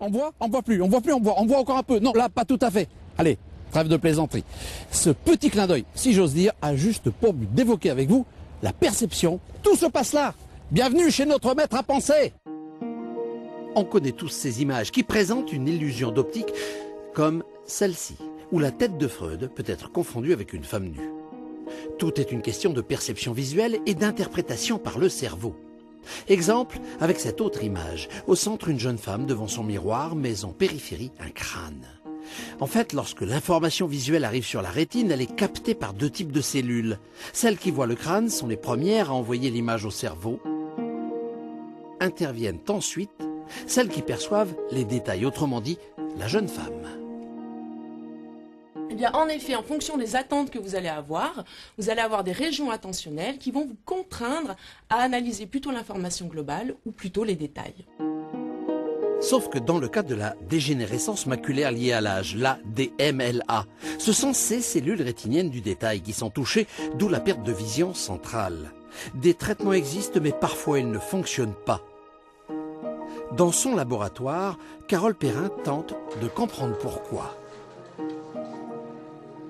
On voit plus, on voit encore un peu. Non, là, pas tout à fait. Allez, trêve de plaisanterie. Ce petit clin d'œil, si j'ose dire, a juste pour but d'évoquer avec vous la perception. Tout se passe là. Bienvenue chez notre maître à penser. On connaît tous ces images qui présentent une illusion d'optique comme celle-ci, où la tête de Freud peut être confondue avec une femme nue. Tout est une question de perception visuelle et d'interprétation par le cerveau. Exemple avec cette autre image. Au centre, une jeune femme devant son miroir, mais en périphérie, un crâne. En fait, lorsque l'information visuelle arrive sur la rétine, elle est captée par deux types de cellules. Celles qui voient le crâne sont les premières à envoyer l'image au cerveau. Interviennent ensuite celles qui perçoivent les détails, autrement dit, la jeune femme. Eh bien, en effet, en fonction des attentes que vous allez avoir des régions attentionnelles qui vont vous contraindre à analyser plutôt l'information globale ou plutôt les détails. Sauf que dans le cas de la dégénérescence maculaire liée à l'âge, la DMLA, ce sont ces cellules rétiniennes du détail qui sont touchées, d'où la perte de vision centrale. Des traitements existent, mais parfois ils ne fonctionnent pas. Dans son laboratoire, Carole Perrin tente de comprendre pourquoi.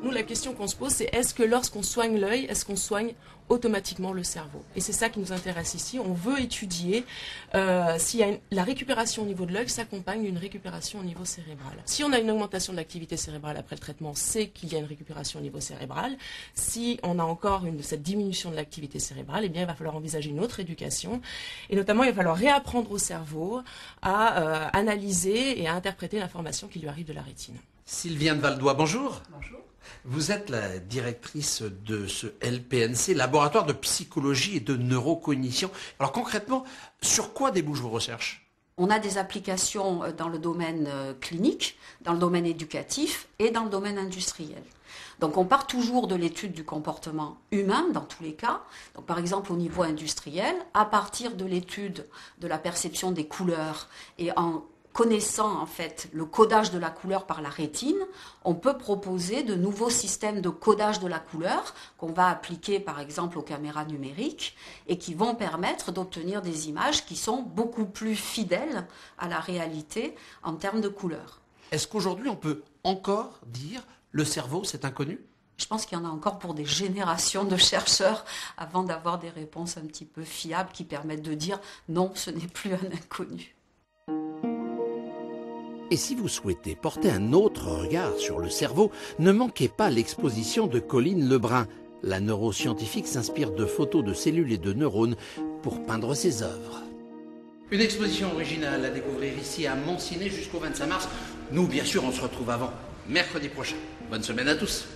Nous, la question qu'on se pose, c'est est-ce que lorsqu'on soigne l'œil, est-ce qu'on soigne automatiquement le cerveau? Et c'est ça qui nous intéresse ici. On veut étudier si la récupération au niveau de l'œil s'accompagne d'une récupération au niveau cérébral. Si on a une augmentation de l'activité cérébrale après le traitement, c'est qu'il y a une récupération au niveau cérébral. Si on a encore cette diminution de l'activité cérébrale, eh bien, il va falloir envisager une autre éducation. Et notamment, il va falloir réapprendre au cerveau à analyser et à interpréter l'information qui lui arrive de la rétine. Sylviane Valdois, bonjour. Bonjour. Vous êtes la directrice de ce LPNC, Laboratoire de Psychologie et de Neurocognition. Alors concrètement, sur quoi débouchent vos recherches ? On a des applications dans le domaine clinique, dans le domaine éducatif et dans le domaine industriel. Donc on part toujours de l'étude du comportement humain dans tous les cas. Donc par exemple au niveau industriel, à partir de l'étude de la perception des couleurs et en connaissant en fait le codage de la couleur par la rétine, on peut proposer de nouveaux systèmes de codage de la couleur qu'on va appliquer par exemple aux caméras numériques et qui vont permettre d'obtenir des images qui sont beaucoup plus fidèles à la réalité en termes de couleur. Est-ce qu'aujourd'hui on peut encore dire le cerveau c'est inconnu ? Je pense qu'il y en a encore pour des générations de chercheurs avant d'avoir des réponses un petit peu fiables qui permettent de dire non, ce n'est plus un inconnu. Et si vous souhaitez porter un autre regard sur le cerveau, ne manquez pas l'exposition de Colline Lebrun. La neuroscientifique s'inspire de photos de cellules et de neurones pour peindre ses œuvres. Une exposition originale à découvrir ici à Montciné jusqu'au 25 mars. Nous, bien sûr, on se retrouve avant, mercredi prochain. Bonne semaine à tous.